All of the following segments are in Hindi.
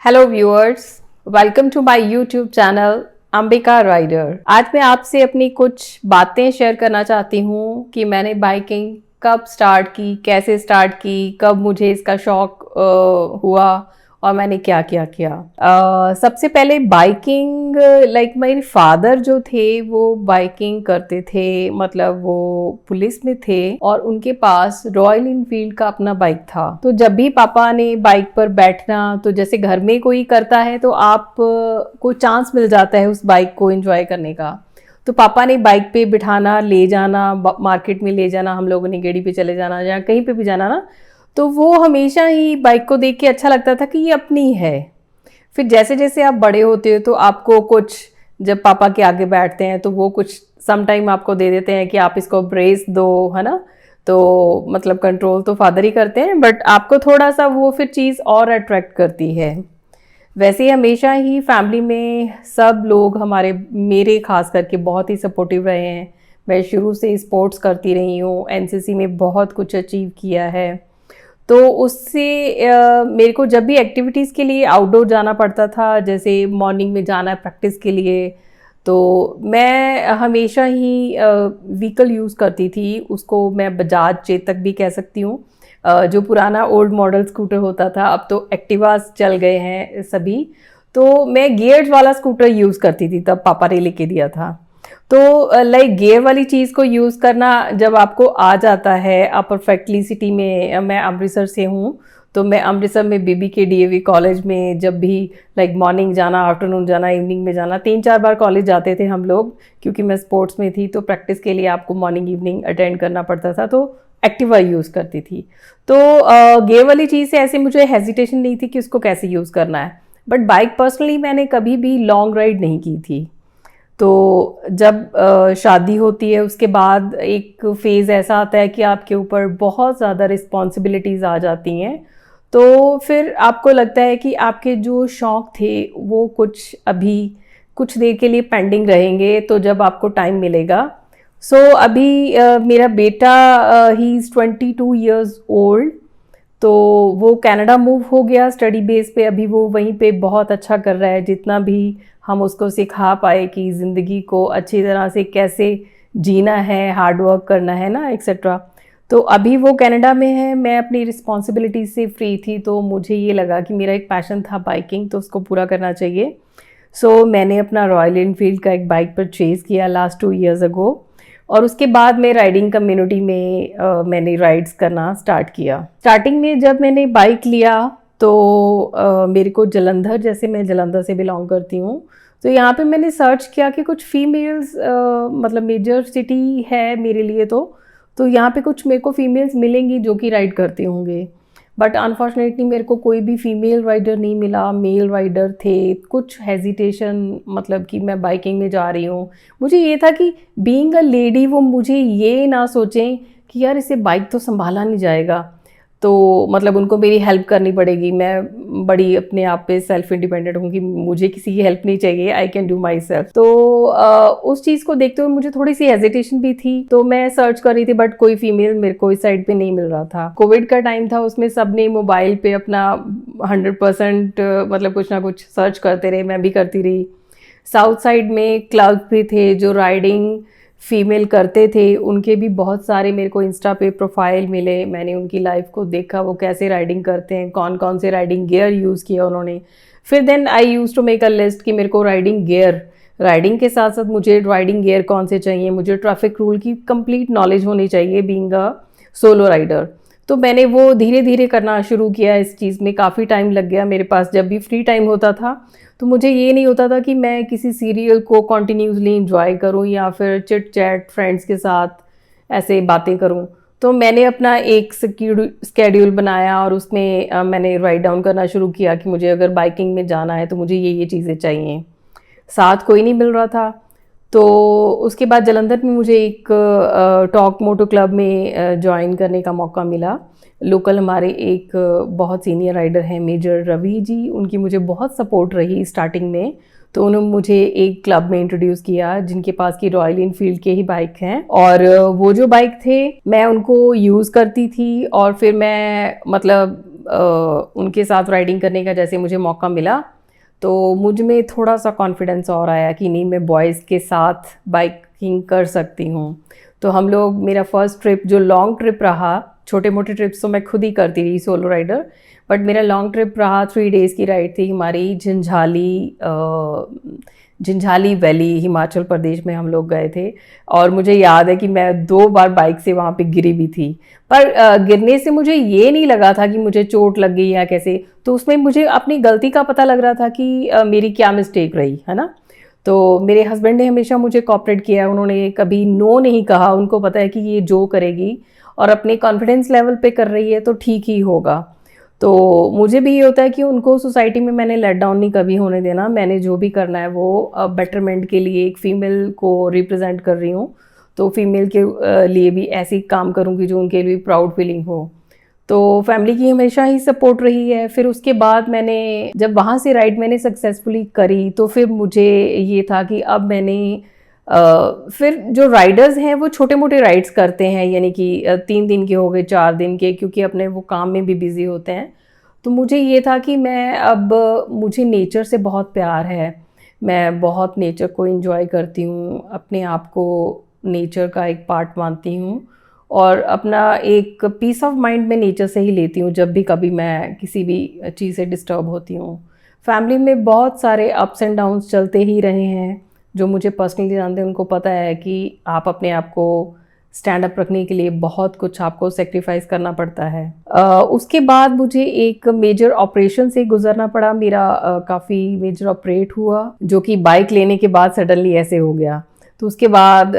Hello viewers, welcome to my YouTube channel Ambika rider. आज मैं आपसे अपनी कुछ बातें शेयर करना चाहती हूँ कि मैंने बाइकिंग कब स्टार्ट की, कैसे स्टार्ट की, कब मुझे इसका शौक हुआ और मैंने क्या क्या किया। सबसे पहले बाइकिंग, मेरे फादर जो थे वो बाइकिंग करते थे, मतलब वो पुलिस में थे और उनके पास रॉयल इनफील्ड का अपना बाइक था। तो जब भी पापा ने बाइक पर बैठना, तो जैसे घर में कोई करता है तो आप को चांस मिल जाता है उस बाइक को एंजॉय करने का। तो पापा ने बाइक पे बिठाना, ले जाना, मार्केट में ले जाना, हम लोगों ने गेड़ी पे चले जाना या कहीं पे भी जाना ना, तो वो हमेशा ही बाइक को देख के अच्छा लगता था कि ये अपनी है। फिर जैसे जैसे आप बड़े होते हो तो आपको कुछ, जब पापा के आगे बैठते हैं तो वो कुछ सम टाइम आपको दे देते हैं कि आप इसको ब्रेस दो, है ना। तो मतलब कंट्रोल तो फादर ही करते हैं, बट आपको थोड़ा सा वो फिर चीज़ और अट्रैक्ट करती है। वैसे ही हमेशा ही फैमिली में सब लोग हमारे, मेरे खास करके बहुत ही सपोर्टिव रहे हैं। मैं शुरू से स्पोर्ट्स करती रही हूँ, एनसीसी में बहुत कुछ अचीव किया है। तो उससे मेरे को जब भी एक्टिविटीज़ के लिए आउटडोर जाना पड़ता था, जैसे मॉर्निंग में जाना है प्रैक्टिस के लिए, तो मैं हमेशा ही व्हीकल यूज़ करती थी। उसको मैं बजाज चेतक भी कह सकती हूँ, जो पुराना ओल्ड मॉडल स्कूटर होता था, अब तो एक्टिवास चल गए हैं सभी। तो मैं गियर्स वाला स्कूटर यूज़ करती थी, तब पापा ने लेके दिया था। तो गियर वाली चीज़ को यूज़ करना जब आपको आ जाता है, आप परफेक्टली सिटी में, मैं अमृतसर से हूँ, तो मैं अमृतसर में बीबी के डीएवी कॉलेज में जब भी मॉर्निंग जाना, आफ्टरनून जाना, इवनिंग में जाना, 3-4 बार कॉलेज जाते थे हम लोग, क्योंकि मैं स्पोर्ट्स में थी। तो प्रैक्टिस के लिए आपको मॉर्निंग इवनिंग अटेंड करना पड़ता था, तो एक्टिवा यूज़ करती थी। तो गियर वाली चीज़ से ऐसे मुझे हेजिटेशन नहीं थी कि उसको कैसे यूज़ करना है। बट बाइक पर्सनली मैंने कभी भी लॉन्ग राइड नहीं की थी। तो जब शादी होती है उसके बाद एक फ़ेज़ ऐसा आता है कि आपके ऊपर बहुत ज़्यादा रिस्पॉन्सिबिलिटीज़ आ जाती हैं। तो फिर आपको लगता है कि आपके जो शौक़ थे वो कुछ अभी कुछ देर के लिए पेंडिंग रहेंगे, तो जब आपको टाइम मिलेगा। अभी मेरा बेटा, ही इज़ 22 ईयर्स ओल्ड। तो वो कनाडा मूव हो गया स्टडी बेस पे, अभी वो वहीं पे बहुत अच्छा कर रहा है। जितना भी हम उसको सिखा पाए कि ज़िंदगी को अच्छी तरह से कैसे जीना है, हार्ड वर्क करना है ना, एक्सेट्रा। तो अभी वो कनाडा में है, मैं अपनी रिस्पॉन्सिबिलिटी से फ्री थी, तो मुझे ये लगा कि मेरा एक पैशन था बाइकिंग, तो उसको पूरा करना चाहिए। मैंने अपना रॉयल इनफील्ड का एक बाइक परचेज़ किया लास्ट 2 ईयर्स अगो, और उसके बाद मैं राइडिंग कम्युनिटी में मैंने राइड्स करना स्टार्ट किया। स्टार्टिंग में जब मैंने बाइक लिया तो मेरे को जलंधर, जैसे मैं जलंधर से बिलोंग करती हूँ, तो यहाँ पे मैंने सर्च किया कि कुछ फीमेल्स, मतलब मेजर सिटी है मेरे लिए, तो यहाँ पे कुछ मेरे को फीमेल्स मिलेंगी जो कि राइड करते होंगे। बट अनफॉर्चुनेटली मेरे को कोई भी फीमेल राइडर नहीं मिला, मेल राइडर थे। कुछ हेजिटेशन, मतलब कि मैं बाइकिंग में जा रही हूँ, मुझे ये था कि बीइंग अ लेडी वो मुझे ये ना सोचें कि यार इसे बाइक तो संभाला नहीं जाएगा, तो मतलब उनको मेरी हेल्प करनी पड़ेगी। मैं बड़ी अपने आप पे सेल्फ इंडिपेंडेंट हूँ कि मुझे किसी की हेल्प नहीं चाहिए, I can do my self. तो उस चीज़ को देखते हुए मुझे थोड़ी सी हेजिटेशन भी थी, तो मैं सर्च कर रही थी, बट कोई फीमेल मेरे को इस साइड पे नहीं मिल रहा था। कोविड का टाइम था, उसमें सब ने मोबाइल पे अपना 100% मतलब कुछ ना कुछ सर्च करते रहे, मैं भी करती रही। साउथ साइड में क्लब भी थे जो राइडिंग फीमेल करते थे, उनके भी बहुत सारे मेरे को इंस्टा पे प्रोफाइल मिले। मैंने उनकी लाइफ को देखा, वो कैसे राइडिंग करते हैं, कौन कौन से राइडिंग गियर यूज़ किया उन्होंने। फिर then I used to make a list कि मेरे को राइडिंग गियर, राइडिंग के साथ साथ मुझे राइडिंग गियर कौन से चाहिए, मुझे ट्रैफिक रूल की कंप्लीट नॉलेज होनी चाहिए बीइंग अ सोलो राइडर। तो मैंने वो धीरे धीरे करना शुरू किया। इस चीज़ में काफ़ी टाइम लग गया मेरे पास। जब भी फ्री टाइम होता था तो मुझे ये नहीं होता था कि मैं किसी सीरियल को कॉन्टिन्यूसली इंजॉय करूं या फिर चिट चैट फ्रेंड्स के साथ ऐसे बातें करूं। तो मैंने अपना एक स्केड्यूल बनाया और उसमें मैंने राइट डाउन करना शुरू किया कि मुझे अगर बाइकिंग में जाना है तो मुझे ये चीज़ें चाहिए। साथ कोई नहीं मिल रहा था। तो उसके बाद जलंधर में मुझे एक टॉक मोटो क्लब में ज्वाइन करने का मौका मिला। लोकल हमारे एक बहुत सीनियर राइडर हैं मेजर रवि जी, उनकी मुझे बहुत सपोर्ट रही स्टार्टिंग में। तो उन्होंने मुझे एक क्लब में इंट्रोड्यूस किया जिनके पास की रॉयल इनफील्ड के ही बाइक हैं, और वो जो बाइक थे मैं उनको यूज़ करती थी, और फिर मैं मतलब उनके साथ राइडिंग करने का जैसे मुझे मौका मिला तो मुझ में थोड़ा सा कॉन्फिडेंस और आया कि नहीं, मैं बॉयज़ के साथ बाइकिंग कर सकती हूँ। तो हम लोग, मेरा फर्स्ट ट्रिप जो लॉन्ग ट्रिप रहा, छोटे मोटे ट्रिप्स तो मैं खुद ही करती रही सोलो राइडर, बट मेरा लॉन्ग ट्रिप रहा 3 डेज़ की राइड थी हमारी झंझाली वैली, हिमाचल प्रदेश में हम लोग गए थे। और मुझे याद है कि मैं 2 बार बाइक से वहाँ पे गिरी भी थी, पर गिरने से मुझे ये नहीं लगा था कि मुझे चोट लग गई या कैसे, तो उसमें मुझे अपनी गलती का पता लग रहा था कि मेरी क्या मिस्टेक रही है ना। तो मेरे हस्बैंड ने हमेशा मुझे कोऑपरेट किया, उन्होंने कभी नो नहीं कहा, उनको पता है कि ये जो करेगी और अपने कॉन्फिडेंस लेवल पे कर रही है तो ठीक ही होगा। तो मुझे भी ये होता है कि उनको सोसाइटी में मैंने लेट डाउन नहीं कभी होने देना, मैंने जो भी करना है वो बेटरमेंट के लिए, एक फ़ीमेल को रिप्रेजेंट कर रही हूँ तो फीमेल के लिए भी ऐसे ही काम करूँगी जो उनके लिए प्राउड फीलिंग हो। तो फैमिली की हमेशा ही सपोर्ट रही है। फिर उसके बाद मैंने जब वहाँ से राइड मैंने सक्सेसफुली करी तो फिर मुझे ये था कि अब मैंने फिर जो राइडर्स हैं वो छोटे मोटे राइड्स करते हैं, यानी कि 3 दिन के हो गए, 4 दिन के, क्योंकि अपने वो काम में भी बिज़ी होते हैं। तो मुझे ये था कि मैं अब, मुझे नेचर से बहुत प्यार है, मैं बहुत नेचर को एंजॉय करती हूँ, अपने आप को नेचर का एक पार्ट मानती हूँ, और अपना एक पीस ऑफ माइंड मैं नेचर से ही लेती हूँ जब भी कभी मैं किसी भी चीज़ से डिस्टर्ब होती हूँ। फैमिली में बहुत सारे अप्स एंड डाउन्स चलते ही रहे हैं, जो मुझे पर्सनली जानते हैं उनको पता है कि आप अपने आप को स्टैंड अप रखने के लिए बहुत कुछ आपको सेक्रीफाइस करना पड़ता है। उसके बाद मुझे एक मेजर ऑपरेशन से गुजरना पड़ा, मेरा काफ़ी मेजर ऑपरेट हुआ, जो कि बाइक लेने के बाद सडनली ऐसे हो गया। तो उसके बाद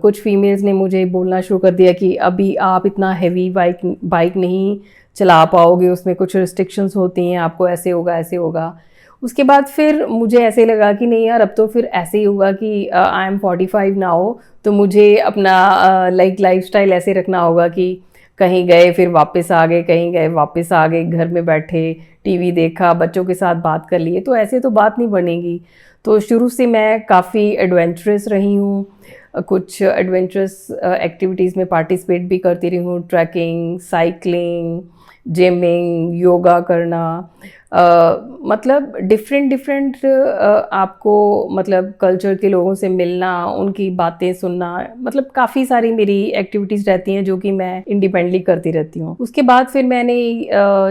कुछ फीमेल्स ने मुझे बोलना शुरू कर दिया कि अभी आप इतना हैवी बाइक नहीं चला पाओगे, उसमें कुछ रिस्ट्रिक्शंस होती हैं, आपको ऐसे होगा ऐसे होगा। उसके बाद फिर मुझे ऐसे लगा कि नहीं यार, अब तो फिर ऐसे ही होगा कि आई एम 45 नाउ, तो मुझे अपना लाइफस्टाइल ऐसे रखना होगा कि कहीं गए फिर वापस आ गए, कहीं गए वापस आ गए, घर में बैठे टीवी देखा, बच्चों के साथ बात कर लिए, तो ऐसे तो बात नहीं बनेगी। तो शुरू से मैं काफ़ी एडवेंचरस रही हूँ, कुछ एडवेंचरस एक्टिविटीज़ में पार्टिसिपेट भी करती रही हूँ, ट्रैकिंग, साइकिलिंग, जिमिंग, योगा करना, मतलब डिफरेंट आपको मतलब कल्चर के लोगों से मिलना, उनकी बातें सुनना, मतलब काफ़ी सारी मेरी एक्टिविटीज़ रहती हैं जो कि मैं इंडिपेंडेंटली करती रहती हूँ। उसके बाद फिर मैंने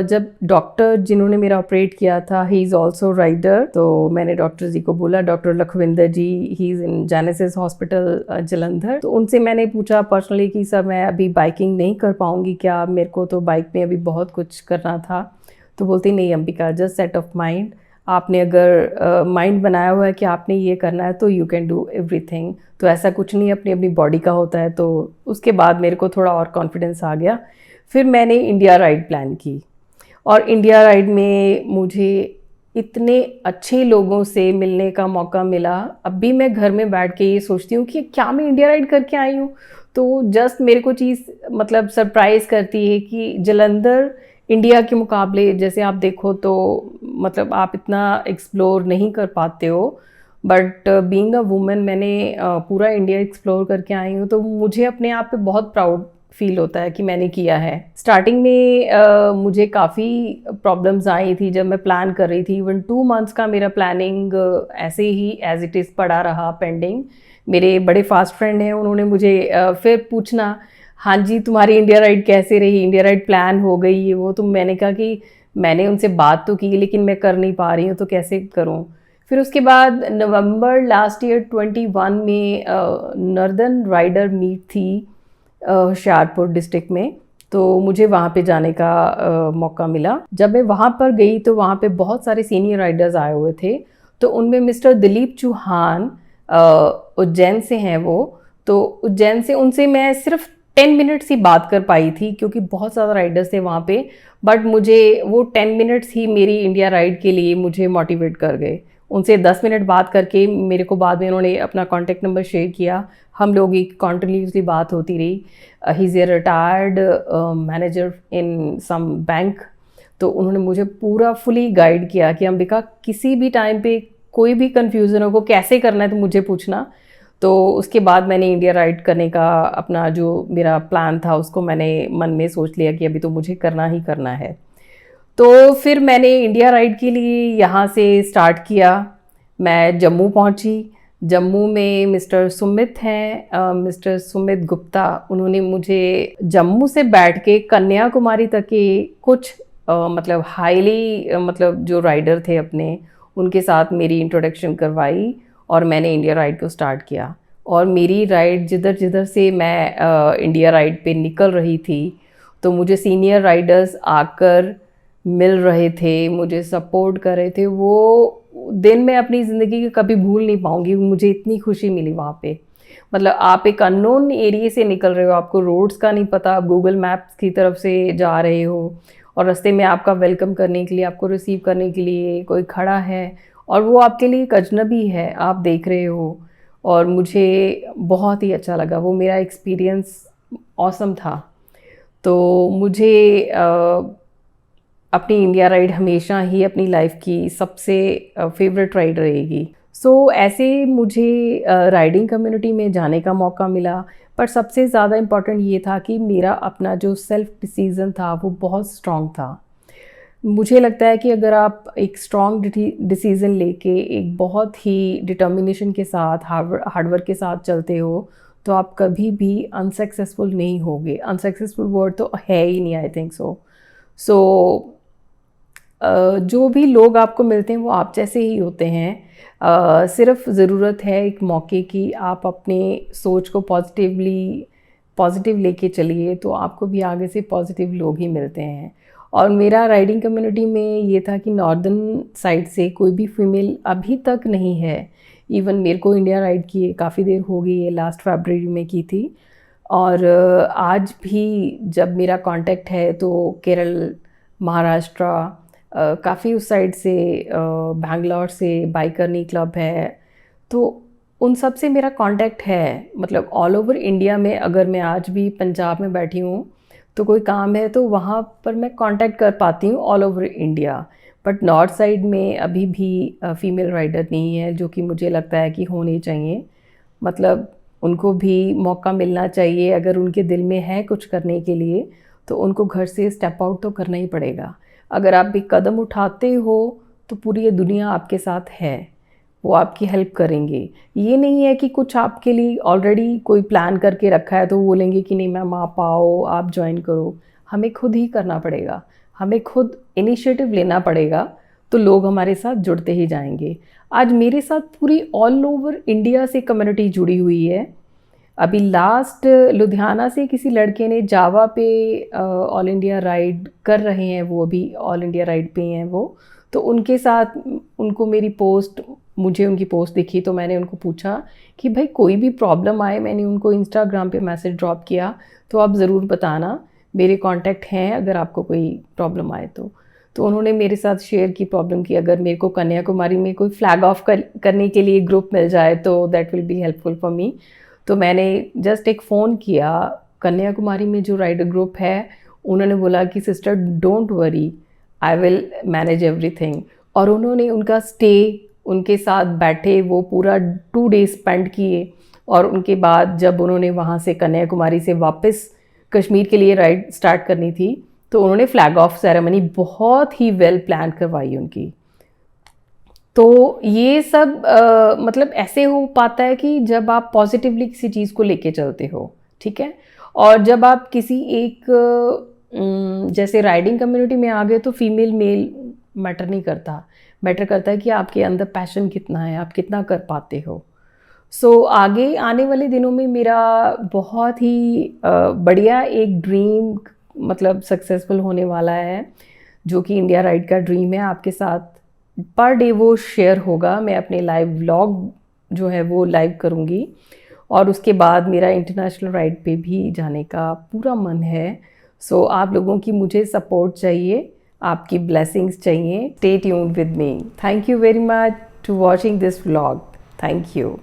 जब डॉक्टर जिन्होंने मेरा ऑपरेट किया था, ही इज़ ऑल्सो राइडर, तो मैंने डॉक्टर जी को बोला, doctor Lakhwinder ji, he is in Genesis hospital Jalandhar, तो उनसे मैंने पूछा पर्सनली कि सर मैं अभी बाइकिंग नहीं कर पाऊँगी क्या, मेरे को तो बाइक में अभी बहुत कुछ करना था। तो बोलती नहीं Ambika, just set of mind, आपने अगर माइंड बनाया हुआ है कि आपने ये करना है तो यू कैन डू एवरीथिंग, तो ऐसा कुछ नहीं, अपनी अपनी बॉडी का होता है। तो उसके बाद मेरे को थोड़ा और कॉन्फिडेंस आ गया। फिर मैंने इंडिया राइड प्लान की, और इंडिया राइड में मुझे इतने अच्छे लोगों से मिलने का मौका मिला। अब भी मैं घर में बैठ के ये सोचती हूँ कि क्या मैं इंडिया राइड करके आई हूँ। तो जस्ट मेरे को चीज़ मतलब सरप्राइज़ करती है कि जलंधर इंडिया के मुकाबले जैसे आप देखो तो मतलब आप इतना एक्सप्लोर नहीं कर पाते हो, बट बीइंग अ वुमेन मैंने पूरा इंडिया एक्सप्लोर करके आई हूँ, तो मुझे अपने आप पे बहुत प्राउड फील होता है कि मैंने किया है। स्टार्टिंग में मुझे काफ़ी प्रॉब्लम्स आई थी जब मैं प्लान कर रही थी, इवन 2 मंथ्स का मेरा प्लानिंग ऐसे ही एज इट इज़ पड़ा रहा पेंडिंग। मेरे बड़े फास्ट फ्रेंड हैं, उन्होंने मुझे फिर पूछना, हाँ जी तुम्हारी इंडिया राइड कैसे रही, इंडिया राइड प्लान हो गई ये वो, तो मैंने कहा कि मैंने उनसे बात तो की लेकिन मैं कर नहीं पा रही हूँ, तो कैसे करूँ। फिर उसके बाद नवंबर लास्ट ईयर 21 में नॉर्दर्न राइडर मीट थी होशियारपुर डिस्ट्रिक्ट में, तो मुझे वहाँ पे जाने का मौका मिला। जब मैं वहाँ पर गई तो वहाँ पे बहुत सारे सीनियर राइडर्स आए हुए थे, तो उनमें मिस्टर दिलीप चौहान उज्जैन से हैं वो, तो उज्जैन से उनसे मैं सिर्फ 10 मिनट्स ही बात कर पाई थी क्योंकि बहुत ज़्यादा राइडर्स थे वहाँ पे, बट मुझे वो 10 मिनट्स ही मेरी इंडिया राइड के लिए मुझे मोटिवेट कर गए। उनसे 10 मिनट बात करके मेरे को बाद में उन्होंने अपना कॉन्टैक्ट नंबर शेयर किया, हम लोग की कॉन्टिन्यूसली बात होती रही। He is a retired manager in some bank, तो उन्होंने मुझे पूरा फुली गाइड किया कि अंबिका किसी भी टाइम पे कोई भी कन्फ्यूज़न हो, कैसे करना है तो मुझे पूछना। तो उसके बाद मैंने इंडिया राइड करने का अपना जो मेरा प्लान था उसको मैंने मन में सोच लिया कि अभी तो मुझे करना ही करना है। तो फिर मैंने इंडिया राइड के लिए यहाँ से स्टार्ट किया। मैं जम्मू पहुँची। जम्मू में मिस्टर सुमित हैं, मिस्टर सुमित गुप्ता, उन्होंने मुझे जम्मू से बैठ के कन्याकुमारी तक के कुछ मतलब हाईली मतलब जो राइडर थे अपने, उनके साथ मेरी इंट्रोडक्शन करवाई और मैंने इंडिया राइड को स्टार्ट किया। और मेरी राइड जिधर जिधर से मैं इंडिया राइड पे निकल रही थी, तो मुझे सीनियर राइडर्स आकर मिल रहे थे, मुझे सपोर्ट कर रहे थे। वो दिन मैं अपनी ज़िंदगी का कभी भूल नहीं पाऊँगी। मुझे इतनी खुशी मिली वहाँ पे। मतलब आप एक अननोन एरिया से निकल रहे हो, आपको रोड्स का नहीं पता, आप गूगल मैप्स की तरफ से जा रहे हो और रास्ते में आपका वेलकम करने के लिए, आपको रिसीव करने के लिए कोई खड़ा है और वो आपके लिए एक अजनबी है, आप देख रहे हो। और मुझे बहुत ही अच्छा लगा, वो मेरा एक्सपीरियंस ऑसम था। तो मुझे अपनी इंडिया राइड हमेशा ही अपनी लाइफ की सबसे फेवरेट राइड रहेगी। सो ऐसे मुझे राइडिंग कम्युनिटी में जाने का मौका मिला, पर सबसे ज़्यादा इम्पॉर्टेंट ये था कि मेरा अपना जो सेल्फ डिसीज़न था वो बहुत स्ट्रॉन्ग था। मुझे लगता है कि अगर आप एक स्ट्रॉन्ग डिसीज़न लेके एक बहुत ही डिटर्मिनेशन के साथ, हार्डवर्क के साथ चलते हो, तो आप कभी भी अनसक्सेसफुल नहीं होगे। अनसक्सेसफुल वर्ड तो है ही नहीं, आई थिंक सो जो भी लोग आपको मिलते हैं वो आप जैसे ही होते हैं। सिर्फ ज़रूरत है एक मौके की, आप अपने सोच को पॉजिटिव लेके चलिए, तो आपको भी आगे से पॉजिटिव लोग ही मिलते हैं। और मेरा राइडिंग कम्युनिटी में ये था कि नॉर्दर्न साइड से कोई भी फीमेल अभी तक नहीं है। इवन मेरे को इंडिया राइड किए काफ़ी देर हो गई है, लास्ट फरवरी में की थी। और आज भी जब मेरा कांटेक्ट है तो केरल, महाराष्ट्र, काफ़ी उस साइड से, बैंगलोर से बाइकरनी क्लब है, तो उन सब से मेरा कांटेक्ट है। मतलब ऑल ओवर इंडिया में अगर मैं आज भी पंजाब में बैठी हूँ तो कोई काम है तो वहाँ पर मैं कांटेक्ट कर पाती हूँ all over India. But north side में अभी भी फ़ीमेल राइडर नहीं है, जो कि मुझे लगता है कि होने चाहिए। मतलब उनको भी मौका मिलना चाहिए। अगर उनके दिल में है कुछ करने के लिए तो उनको घर से स्टेप आउट तो करना ही पड़ेगा। अगर आप भी कदम उठाते हो तो पूरी ये दुनिया आपके साथ है, वो आपकी हेल्प करेंगे। ये नहीं है कि कुछ आपके लिए ऑलरेडी कोई प्लान करके रखा है तो वो बोलेंगे कि नहीं मैम आप आओ, आप ज्वाइन करो। हमें खुद ही करना पड़ेगा, हमें खुद इनिशिएटिव लेना पड़ेगा, तो लोग हमारे साथ जुड़ते ही जाएंगे। आज मेरे साथ पूरी ऑल ओवर इंडिया से कम्युनिटी जुड़ी हुई है। अभी लास्ट लुधियाना से किसी लड़के ने जावा पे ऑल इंडिया राइड कर रहे हैं, वो अभी ऑल इंडिया राइड पे हैं वो। तो उनके साथ उनको मेरी पोस्ट, मुझे उनकी पोस्ट दिखी तो मैंने उनको पूछा कि भाई कोई भी प्रॉब्लम आए, मैंने उनको इंस्टाग्राम पे मैसेज ड्रॉप किया तो आप ज़रूर बताना, मेरे कांटेक्ट हैं अगर आपको कोई प्रॉब्लम आए तो उन्होंने मेरे साथ शेयर की प्रॉब्लम की। अगर मेरे को कन्याकुमारी में कोई फ्लैग ऑफ करने के लिए ग्रुप मिल जाए तो that will be helpful for me. तो मैंने जस्ट एक फ़ोन किया, कन्याकुमारी में जो राइडर ग्रुप है उन्होंने बोला कि sister don't worry, I will manage everything. और उन्होंने उनका स्टे, उनके साथ बैठे, वो पूरा 2 डेज स्पेंड किए। और उनके बाद जब उन्होंने वहाँ से कन्याकुमारी से वापस कश्मीर के लिए राइड स्टार्ट करनी थी तो उन्होंने फ्लैग ऑफ सेरेमनी बहुत ही वेल प्लान करवाई उनकी। तो ये सब मतलब ऐसे हो पाता है कि जब आप पॉजिटिवली किसी चीज़ को लेके चलते हो, ठीक है। और जब आप किसी एक जैसे राइडिंग कम्युनिटी में आ गए तो फीमेल मेल मैटर नहीं करता, मैटर करता है कि आपके अंदर पैशन कितना है, आप कितना कर पाते हो। सो आगे आने वाले दिनों में मेरा बहुत ही बढ़िया एक ड्रीम मतलब सक्सेसफुल होने वाला है, जो कि इंडिया राइड का ड्रीम है। आपके साथ पर डे वो शेयर होगा। मैं अपने लाइव व्लॉग जो है वो लाइव करूँगी और उसके बाद मेरा इंटरनेशनल राइड पे भी जाने का पूरा मन है। सो आप लोगों की मुझे सपोर्ट चाहिए, आपकी ब्लेसिंग्स चाहिए। Stay tuned with me. Thank you very much to watching this vlog. Thank you.